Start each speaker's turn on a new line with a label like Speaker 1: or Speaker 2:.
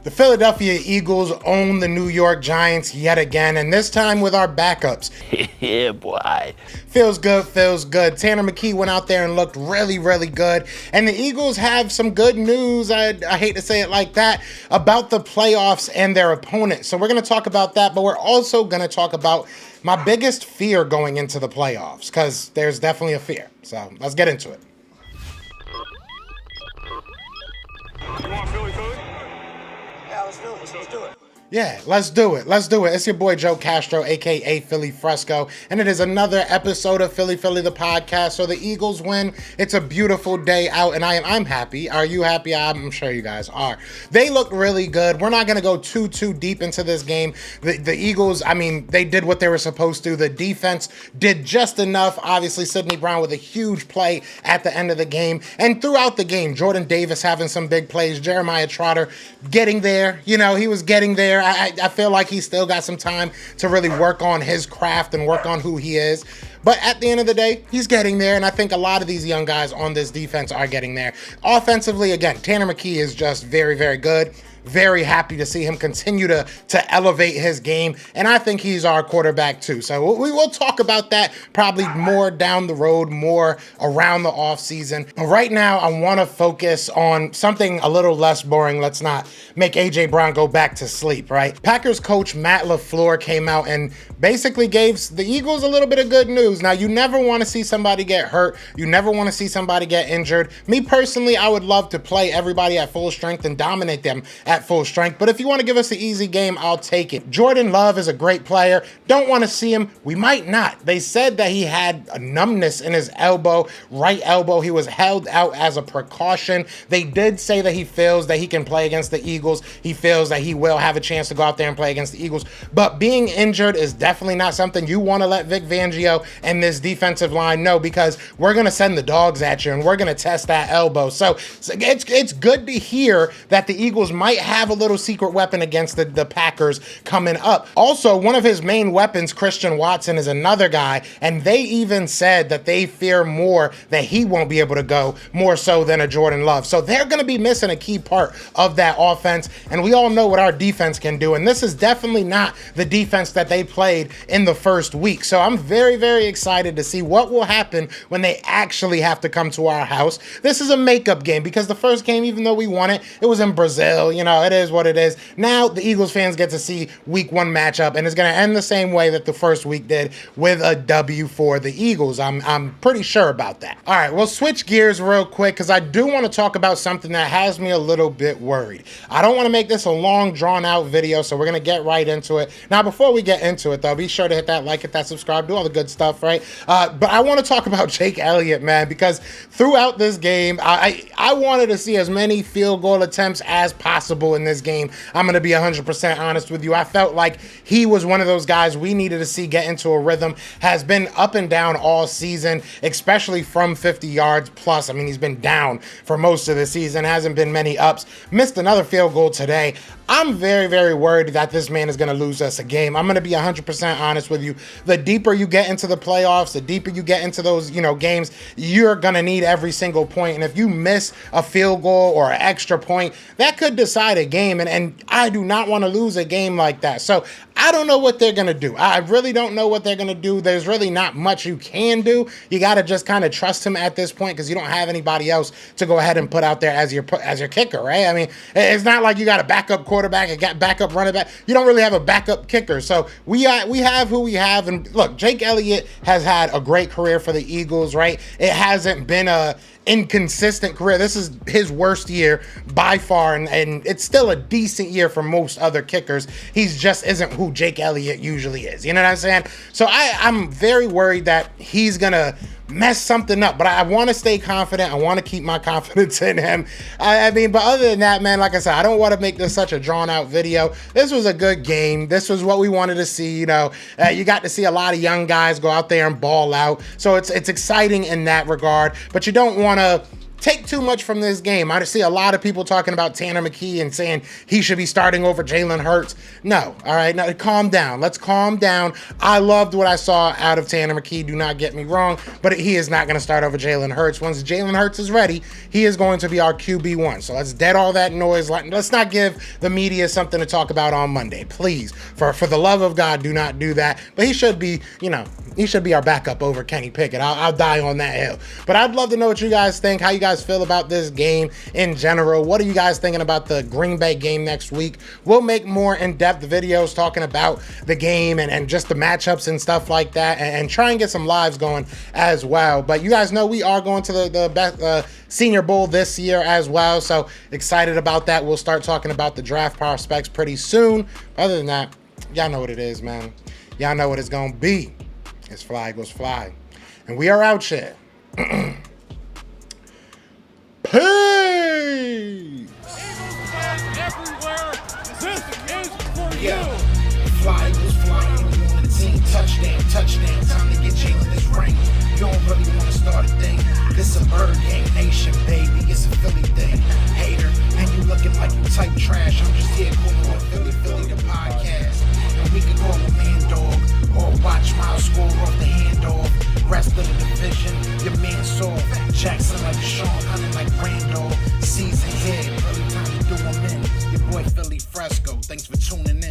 Speaker 1: The Philadelphia Eagles own the New York Giants yet again, and this time with our backups.
Speaker 2: Yeah, boy.
Speaker 1: Feels good, feels good. Tanner McKee went out there and looked really, really good. And the Eagles have some good news, I hate to say it like that, about the playoffs and their opponents. So we're going to talk about that, but we're also going to talk about my biggest fear going into the playoffs, because there's definitely a fear. So let's get into it.
Speaker 3: You want Philly food?
Speaker 4: Yeah, let's do it. Let's do it.
Speaker 1: Yeah, let's do it. Let's do it. It's your boy Joe Castro, a.k.a. Philly Fresco, and it is another episode of Philly the podcast. So the Eagles win. It's a beautiful day out, and I'm happy. Are you happy? I'm sure you guys are. They look really good. We're not going to go too deep into this game. The Eagles, I mean, they did what they were supposed to. The defense did just enough. Obviously, Sidney Brown with a huge play at the end of the game, and throughout the game, Jordan Davis having some big plays. Jeremiah Trotter getting there. You know, he was getting there. I feel like he's still got some time to really work on his craft and work on who he is. But at the end of the day, he's getting there, and I think a lot of these young guys on this defense are getting there. Offensively, again, Tanner McKee is just very, very good. Very happy to see him continue to elevate his game, and I think he's our quarterback too. So we will talk about that probably more down the road, more around the offseason. But right now, I want to focus on something a little less boring. Let's not make A.J. Brown go back to sleep, right? Packers coach Matt LaFleur came out and basically gave the Eagles a little bit of good news. Now, you never want to see somebody get hurt. You never want to see somebody get injured. Me personally, I would love to play everybody at full strength and dominate them at full strength, but if you want to give us an easy game, I'll take it. Jordan Love is a great player. Don't want to see him. We might not. They said that he had a numbness in his elbow, right elbow. He was held out as a precaution. They did say that he feels that he can play against the Eagles. He feels that he will have a chance to go out there and play against the Eagles, but being injured is definitely not something you want to let Vic Fangio and this defensive line know, because we're going to send the dogs at you and we're going to test that elbow. So it's good to hear that the Eagles might have a little secret weapon against the Packers coming up. Also, one of his main weapons, Christian Watson, is another guy, and they even said that they fear more that he won't be able to go more so than a Jordan Love. So they're going to be missing a key part of that offense, and we all know what our defense can do, and this is definitely not the defense that they played in the first week. So I'm very, very excited to see what will happen when they actually have to come to our house. This is a makeup game, because the first game, even though we won it, it was in Brazil. You know, it is what it is. Now the Eagles fans get to see week one matchup, and it's going to end the same way that the first week did, with a W for the Eagles. I'm pretty sure about that. All right, we'll switch gears real quick, because I do want to talk about something that has me a little bit worried. I don't want to make this a long, drawn-out video, so we're going to get right into it. Now, before we get into it, though, be sure to hit that like, hit that subscribe, do all the good stuff, right? But I want to talk about Jake Elliot, man, because throughout this game, I wanted to see as many field goal attempts as possible in this game. I'm going to be 100% honest with you. I felt like he was one of those guys we needed to see get into a rhythm. Has been up and down all season, especially from 50 yards plus. I mean, he's been down for most of the season. Hasn't been many ups. Missed another field goal today. I'm very, very worried that this man is going to lose us a game. I'm going to be 100% honest with you. The deeper you get into the playoffs, the deeper you get into those, games, you're going to need every single point. And if you miss a field goal or an extra point, that could decide a game. And I do not want to lose a game like that. So I don't know what they're going to do. I really don't know what they're going to do. There's really not much you can do. You got to just kind of trust him at this point, because you don't have anybody else to go ahead and put out there as your kicker, right? I mean, it's not like you got a backup quarterback, a backup running back. You don't really have a backup kicker. So we have who we have. And look, Jake Elliott has had a great career for the Eagles, right? It hasn't been a inconsistent career. This is his worst year by far, and it's still a decent year for most other kickers. He's just isn't who Jake Elliott usually is. You know what I'm saying? So I'm very worried that he's gonna mess something up, but I want to stay confident. I want to keep my confidence in him. I mean, but other than that, man, like I said, I don't want to make this such a drawn out video. This was a good game. This was what we wanted to see. You got to see a lot of young guys go out there and ball out. So it's exciting in that regard, but you don't want to take too much from this game. I see a lot of people talking about Tanner McKee and saying he should be starting over Jalen Hurts. No, all right, now calm down. Let's calm down. I loved what I saw out of Tanner McKee, do not get me wrong, but he is not going to start over Jalen Hurts. Once Jalen Hurts is ready, he is going to be our QB1. So let's dead all that noise. Let's not give the media something to talk about on Monday. Please, for the love of God, do not do that. But he should be, he should be our backup over Kenny Pickett. I'll die on that hill. But I'd love to know what you guys think, how you guys feel about this game in general. What are you guys thinking about the Green Bay game next week? We'll make more in-depth videos talking about the game and just the matchups and stuff like that, and try and get some lives going as well. But you guys know we are going to the best Senior Bowl this year as well, so excited about that. We'll start talking about the draft prospects pretty soon. Other than that, y'all know what it is, man. Y'all know what it's gonna be. It's Fly Eagles Fly. And we are out here. Peace!
Speaker 3: Everywhere. This is for you.
Speaker 2: Yeah. Fly Eagles flying on the team. Touchdown. Time to get Jalen this ring. You don't really want to start a thing. This a bird gang nation, baby. It's a Philly thing. Hater, and you looking like you type trash. I'm just here calling on Philly the podcast. And we can call a man dog or watch Miles score off the handoff. Rest of the division, your man saw Jackson like Sean, hunting like Randall. Season here, early time to do 'em in. Your boy Philly Fresco. Thanks for tuning in.